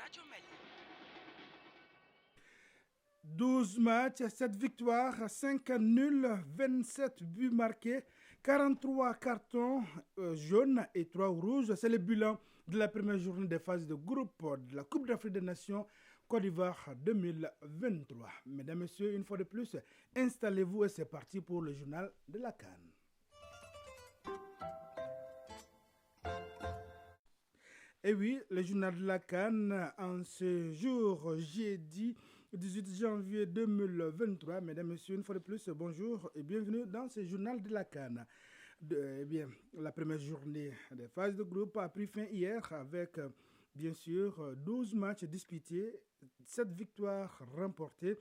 Radio Mali. 12 matchs, 7 victoires, 5 nuls, 27 buts marqués, 43 cartons jaunes et 3 rouges. C'est le bilan de la première journée des phases de groupe de la Coupe d'Afrique des Nations Côte d'Ivoire 2023. Mesdames, Messieurs, une fois de plus, installez-vous et c'est parti pour le journal de la CAN. Et oui, le journal de la CAN en ce jour jeudi 18 janvier 2023. Mesdames, Messieurs, une fois de plus, bonjour et bienvenue dans ce journal de la CAN. Eh bien, la première journée des phases de groupe a pris fin hier avec, bien sûr, 12 matchs disputés, 7 victoires remportées,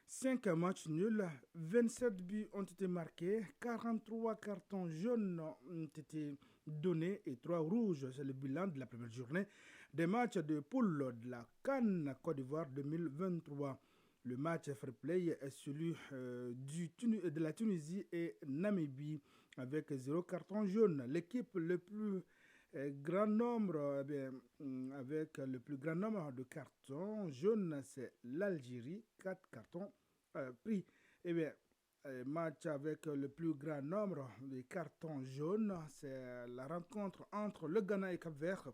5 matchs nuls, 27 buts ont été marqués, 43 cartons jaunes ont été donnés et 3 rouges. C'est le bilan de la première journée des matchs de poule de la CAN Côte d'Ivoire 2023. Le match fair play est celui de la Tunisie et Namibie avec 0 carton jaune. L'équipe le plus grand nombre, avec le plus grand nombre de cartons jaunes, c'est l'Algérie, 4 cartons pris. Eh bien, match avec le plus grand nombre de cartons jaunes, c'est la rencontre entre le Ghana et Cap-Vert,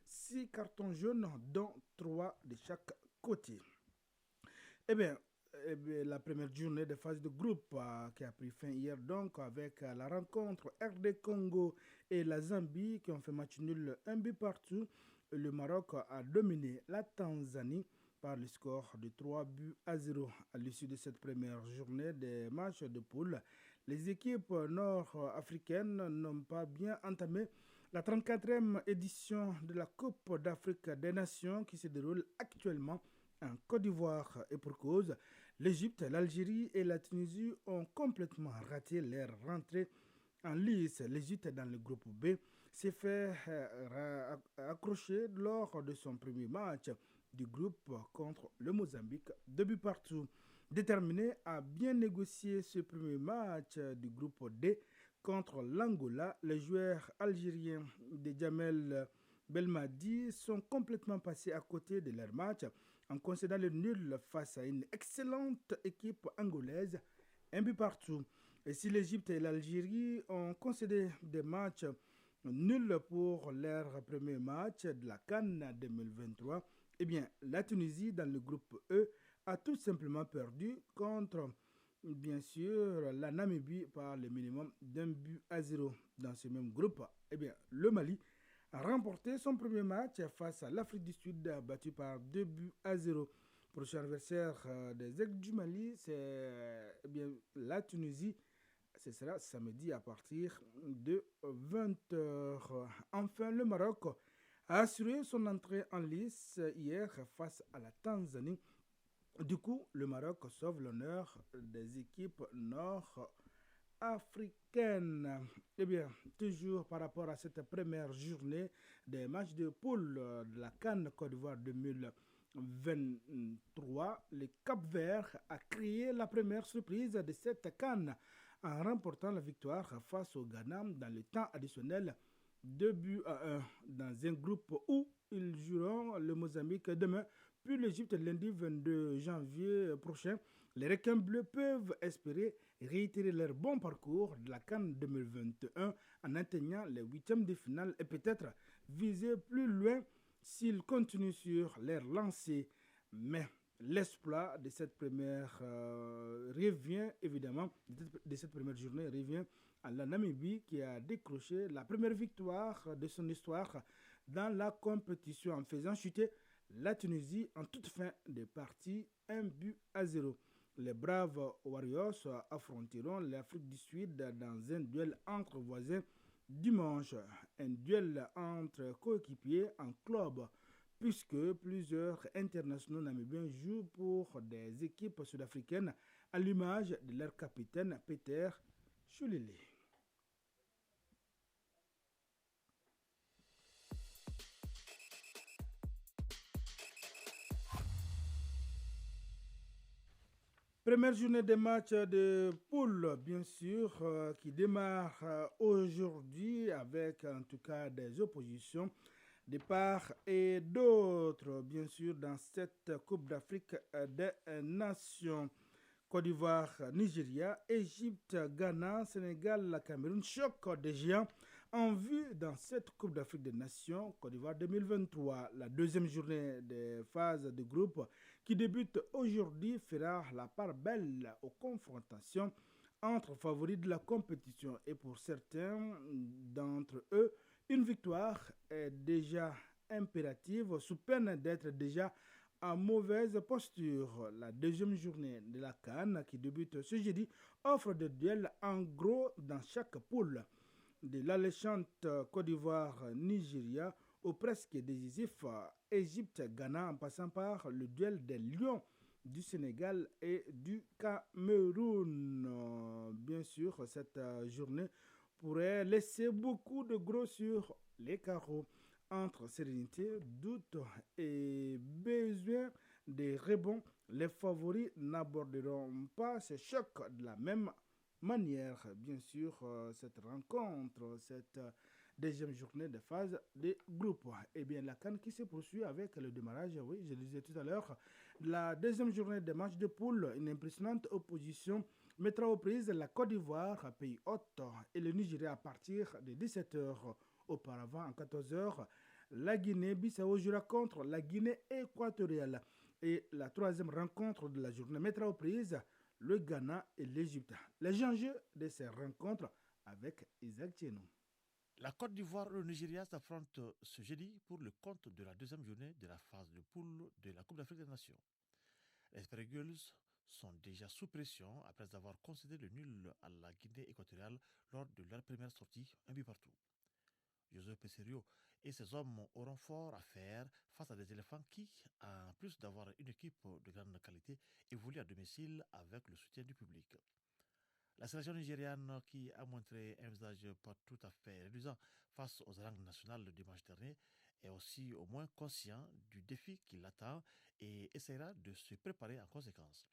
6 cartons jaunes, dont 3 de chaque côté. Eh bien, la première journée de phase de groupe qui a pris fin hier donc avec la rencontre RD Congo et la Zambie qui ont fait match nul un but partout. Le Maroc a dominé la Tanzanie par le score de 3 buts à 0. À l'issue de cette première journée des matchs de poule, les équipes nord-africaines n'ont pas bien entamé la 34e édition de la Coupe d'Afrique des Nations qui se déroule actuellement en Côte d'Ivoire. Et pour cause, l'Égypte, l'Algérie et la Tunisie ont complètement raté leur rentrée en lice. L'Égypte, dans le groupe B, s'est fait accrocher lors de son premier match du groupe contre le Mozambique, 2 buts partout. Déterminé à bien négocier ce premier match du groupe D contre l'Angola, les joueurs algériens de Djamel Belmadi sont complètement passés à côté de leur match en concédant le nul face à une excellente équipe angolaise, un but partout. Et si l'Égypte et l'Algérie ont concédé des matchs nuls pour leur premier match de la CAN 2023, eh bien, la Tunisie, dans le groupe E, a tout simplement perdu contre, bien sûr, la Namibie par le minimum d'un but à 0. Dans ce même groupe, eh bien, le Mali a remporté son premier match face à l'Afrique du Sud, battu par 2 buts à 0. Prochain adversaire des Aigles du Mali, c'est bien la Tunisie. Ce sera samedi à partir de 20h. Enfin, le Maroc a assuré son entrée en lice hier face à la Tanzanie. Du coup, le Maroc sauve l'honneur des équipes nord-africaines. Eh bien, toujours par rapport à cette première journée des matchs de poule de la CAN Côte d'Ivoire 2023, le Cap-Vert a créé la première surprise de cette CAN en remportant la victoire face au Ghana dans le temps additionnel 2 buts à 1 dans un groupe où ils joueront le Mozambique demain, puis l'Égypte lundi 22 janvier prochain. Les requins bleus peuvent espérer réitérer leur bon parcours de la CAN 2021 en atteignant les huitièmes de finale et peut-être viser plus loin s'ils continuent sur leur lancée. Mais l'exploit de cette première revient évidemment, de cette première journée revient à la Namibie qui a décroché la première victoire de son histoire dans la compétition en faisant chuter la Tunisie en toute fin de partie, 1 but à 0. Les braves Warriors affronteront l'Afrique du Sud dans un duel entre voisins dimanche, un duel entre coéquipiers en club, puisque plusieurs internationaux namibiens jouent pour des équipes sud-africaines à l'image de leur capitaine Peter Chulili. Première journée des matchs de poule, bien sûr, qui démarre aujourd'hui avec en tout cas des oppositions de part et d'autre, bien sûr, dans cette Coupe d'Afrique des Nations. Côte d'Ivoire, Nigeria, Égypte, Ghana, Sénégal, Cameroun, choc des géants en vue dans cette Coupe d'Afrique des Nations Côte d'Ivoire 2023. La deuxième journée des phases de groupe qui débute aujourd'hui fera la part belle aux confrontations entre favoris de la compétition et pour certains d'entre eux, une victoire est déjà impérative sous peine d'être déjà en mauvaise posture. La deuxième journée de la CAN qui débute ce jeudi offre des duels en gros dans chaque poule. De l'alléchante Côte d'Ivoire-Nigeria au presque décisif Égypte-Ghana en passant par le duel des Lions du Sénégal et du Cameroun. Bien sûr, cette journée pourrait laisser beaucoup de gros sur les carreaux. Entre sérénité, doute et besoin de rebond, les favoris n'aborderont pas ce choc de la même manière. Bien sûr, cette rencontre, cette deuxième journée de phase des groupes. Eh bien, la CAN qui se poursuit avec le démarrage, oui, je le disais tout à l'heure, la deuxième journée des matchs de poule, une impressionnante opposition mettra aux prises la Côte d'Ivoire, pays hôte, et le Nigeria à partir de 17h. Auparavant, en 14h, la Guinée-Bissau jouera contre la Guinée équatoriale. Et la troisième rencontre de la journée mettra aux prises le Ghana et l'Égypte. Les enjeux de ces rencontres avec Isaac Tchenou. La Côte d'Ivoire et le Nigeria s'affrontent ce jeudi pour le compte de la deuxième journée de la phase de poule de la Coupe d'Afrique des Nations. Les Super Eagles sont déjà sous pression après avoir concédé le nul à la Guinée équatoriale lors de leur première sortie, un but partout. José Pesserio et ses hommes auront fort à faire face à des éléphants qui, en plus d'avoir une équipe de grande qualité, évoluent à domicile avec le soutien du public. La sélection nigériane, qui a montré un visage pas tout à fait réduisant face aux langues nationales le dimanche dernier, est aussi au moins conscient du défi qui l'attend et essaiera de se préparer en conséquence.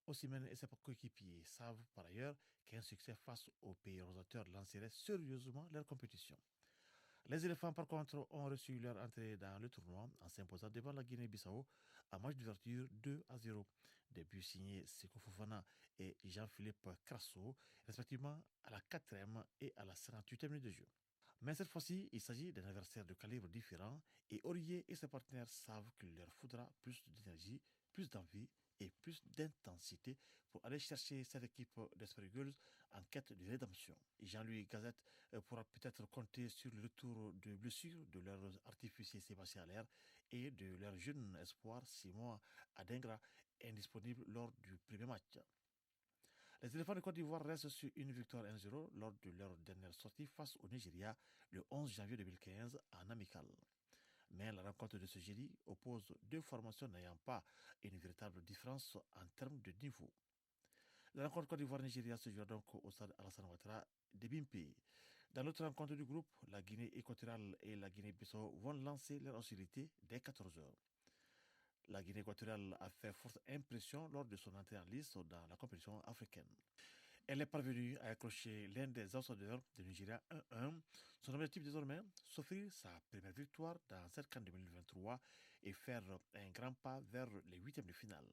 Osimhen et ses coéquipiers savent par ailleurs qu'un succès face aux pays rosateurs lancerait sérieusement leur compétition. Les éléphants, par contre, ont reçu leur entrée dans le tournoi en s'imposant devant la Guinée-Bissau à match d'ouverture 2-0. Des buts signés Seko Fofana et Jean-Philippe Crasso, respectivement à la 4e et à la 58e minute de jeu. Mais cette fois-ci, il s'agit d'un adversaire de calibre différent et Aurier et ses partenaires savent qu'il leur faudra plus d'énergie, plus d'envie et plus d'intensité pour aller chercher cette équipe d'Esper Eagles en quête de rédemption. Jean-Louis Gazette pourra peut-être compter sur le retour de blessure de leur artificier Sébastien Allaire et de leur jeune espoir Simon Adengra, indisponible lors du premier match. Les éléphants de Côte d'Ivoire restent sur une victoire 1-0 lors de leur dernière sortie face au Nigeria le 11 janvier 2015 en amical. Mais la rencontre de ce jeudi oppose deux formations n'ayant pas une véritable différence en termes de niveau. La rencontre Côte d'Ivoire-Nigeria se jouera donc au stade Alassane Ouattara de Bimpe. Dans l'autre rencontre du groupe, la Guinée équatoriale et la Guinée-Bissau vont lancer leur hostilité dès 14h. La Guinée équatoriale a fait forte impression lors de son entrée en liste dans la compétition africaine. Elle est parvenue à accrocher l'un des outsiders de Nigeria 1-1. Son objectif désormais, s'offrir sa première victoire dans cette CAN 2023 et faire un grand pas vers les huitièmes de finale.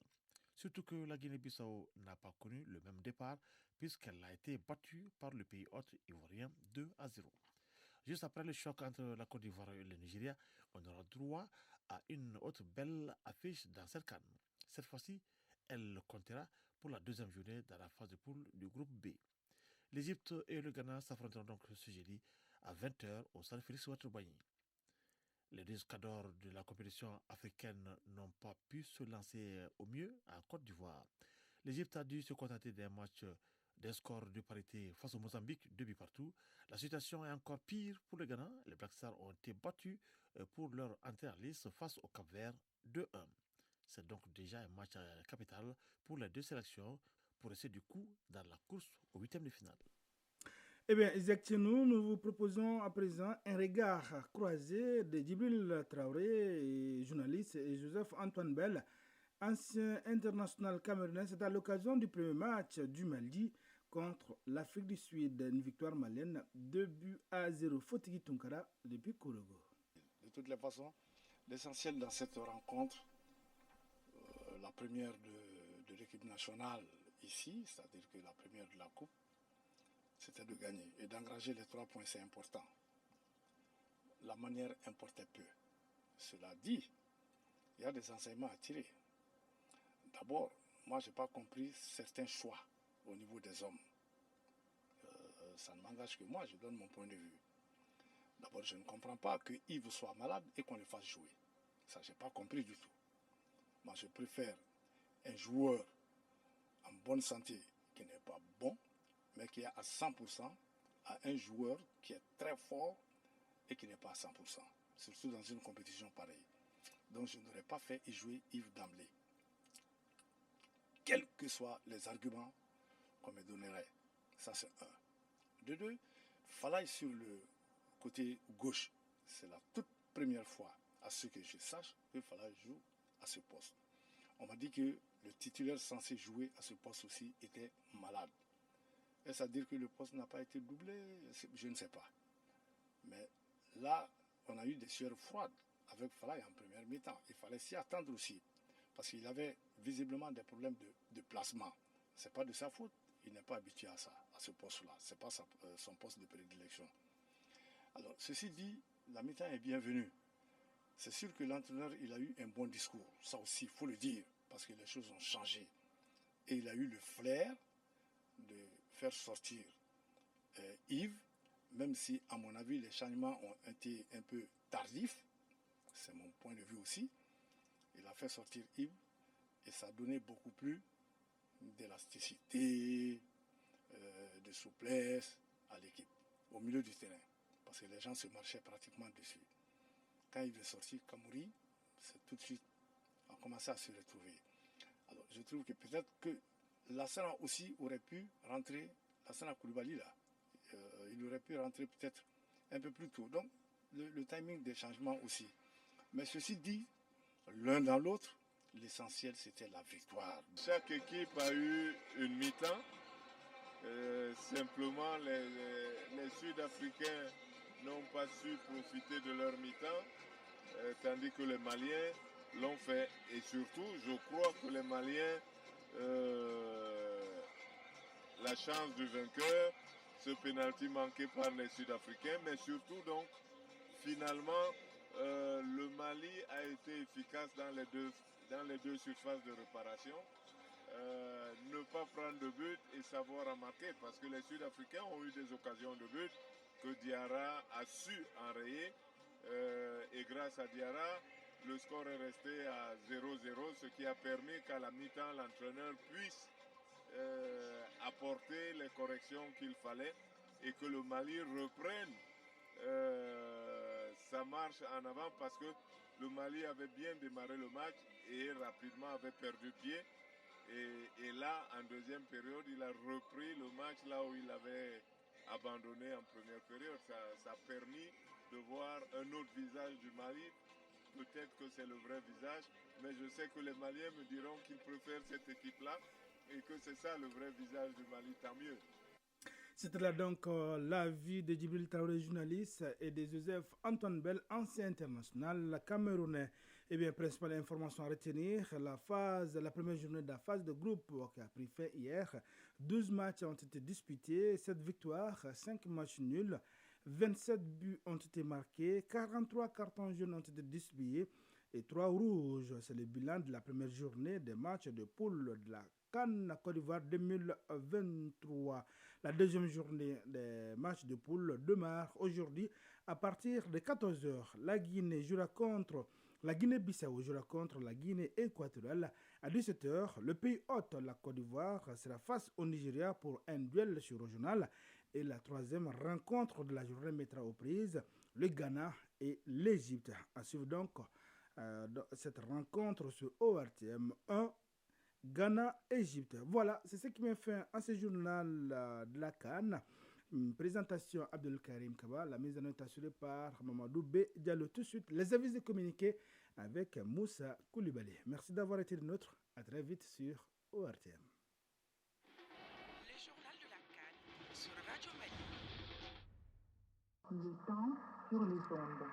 Surtout que la Guinée-Bissau n'a pas connu le même départ puisqu'elle a été battue par le pays hôte ivoirien 2-0. Juste après le choc entre la Côte d'Ivoire et le Nigeria, on aura droit à une autre belle affiche dans cette CAN. Cette fois-ci, elle comptera pour la deuxième journée dans la phase de poule du groupe B. L'Égypte et le Ghana s'affronteront donc ce jeudi à 20h au stade Félix Houphouët-Boigny. Les deux cadors de la compétition africaine n'ont pas pu se lancer au mieux en Côte d'Ivoire. L'Égypte a dû se contenter d'un match d'un score de parité face au Mozambique, 2 buts partout. La situation est encore pire pour le Ghana. Les Black Stars ont été battus pour leur entrée en liste face au Cap-Vert 2-1. C'est donc déjà un match capital pour les deux sélections pour rester du coup dans la course au huitième de finale. Eh bien, Isaac Tchenou, nous vous proposons à présent un regard croisé de Djibril Traoré, journaliste, et Joseph Antoine Bell, ancien international camerounais. C'est à l'occasion du premier match du Mali contre l'Afrique du Sud. Une victoire malienne, 2-0. Fotigi Tunkara depuis Kourogo. toutes les façons, l'essentiel dans cette rencontre, la première de l'équipe nationale ici, c'est-à-dire que la première de la Coupe, c'était de gagner. Et d'engranger les 3 points, c'est important. La manière importait peu. Cela dit, il y a des enseignements à tirer. D'abord, moi, je n'ai pas compris certains choix au niveau des hommes. Ça ne m'engage que moi, je donne mon point de vue. D'abord, je ne comprends pas que Yves soit malade et qu'on le fasse jouer. Ça, je n'ai pas compris du tout. Moi, je préfère un joueur en bonne santé qui n'est pas bon, mais qui est à 100%, à un joueur qui est très fort et qui n'est pas à 100%. Surtout dans une compétition pareille. Donc, je n'aurais pas fait y jouer Yves d'emblée. Quels que soient les arguments qu'on me donnerait. Ça, c'est un. De deux, Falaye sur le côté gauche. C'est la toute première fois, à ce que je sache, que Falaye joue à ce poste. On m'a dit que le titulaire censé jouer à ce poste aussi était malade. Est-ce à dire que le poste n'a pas été doublé? Je ne sais pas. Mais là, on a eu des sueurs froides avec Falaye en première mi-temps. Il fallait s'y attendre aussi. Parce qu'il avait visiblement des problèmes de placement. Ce n'est pas de sa faute. Il n'est pas habitué à ça, à ce poste-là. Ce n'est pas son poste de prédilection. Alors, ceci dit, la mi-temps est bienvenue. C'est sûr que l'entraîneur, il a eu un bon discours. Ça aussi, il faut le dire, parce que les choses ont changé. Et il a eu le flair de faire sortir Yves, même si, à mon avis, les changements ont été un peu tardifs. C'est mon point de vue aussi. Il a fait sortir Yves et ça a donné beaucoup plus d'élasticité, de souplesse à l'équipe, au milieu du terrain. Parce que les gens se marchaient pratiquement dessus. Quand il est sorti, Kamouri, c'est tout de suite, a commencé à se retrouver. Alors, je trouve que peut-être que Lassana aussi aurait pu rentrer, Lassana Koulibaly là, il aurait pu rentrer peut-être un peu plus tôt. Donc, le timing des changements aussi. Mais ceci dit, l'un dans l'autre, l'essentiel c'était la victoire. Chaque équipe a eu une mi-temps. Simplement, les Sud-Africains n'ont pas su profiter de leur mi-temps, tandis que les Maliens l'ont fait. Et surtout, je crois que les Maliens, la chance du vainqueur, ce pénalty manqué par les Sud-Africains, mais surtout donc, finalement, le Mali a été efficace dans les deux surfaces de réparation. Ne pas prendre de but et savoir en marquer, parce que les Sud-Africains ont eu des occasions de but que Diarra a su enrayer, et grâce à Diarra, le score est resté à 0-0, ce qui a permis qu'à la mi-temps, l'entraîneur puisse apporter les corrections qu'il fallait et que le Mali reprenne sa marche en avant, parce que le Mali avait bien démarré le match et rapidement avait perdu pied. Et là, en deuxième période, il a repris le match là où il avait abandonné en première période. Ça a permis de voir un autre visage du Mali. Peut-être que c'est le vrai visage, mais je sais que les Maliens me diront qu'ils préfèrent cette équipe-là et que c'est ça le vrai visage du Mali, tant mieux. C'était là donc l'avis de Djibril Traoré, journaliste, et de Joseph Antoine Bell, ancien international camerounais. Eh bien, principale information à retenir, la première journée de la phase de groupe qui a pris fin hier. 12 matchs ont été disputés, 7 victoires, 5 matchs nuls, 27 buts ont été marqués, 43 cartons jaunes ont été distribués et 3 rouges. C'est le bilan de la première journée des matchs de poule de la CAN Côte d'Ivoire 2023. La deuxième journée des matchs de poule démarre aujourd'hui à partir de 14h. La Guinée-Bissau jouera contre la Guinée équatoriale. À 17h, le pays hôte, la Côte d'Ivoire, sera face au Nigeria pour un duel sur régional. Et la troisième rencontre de la journée mettra aux prises le Ghana et l'Égypte. À suivre donc cette rencontre sur ORTM 1. Ghana-Égypte. Voilà, c'est ce qui m'a fait à ce journal de la CAN. Présentation Abdelkarim Kaba, la mise en œuvre assurée par Mamadou B. Diallo. Tout de suite, les avis et communiqués avec Moussa Koulibaly. Merci d'avoir été de nôtre. À très vite sur ORTM. Le journal de la CAN sur Radio Mali. Le temps sur les ondes.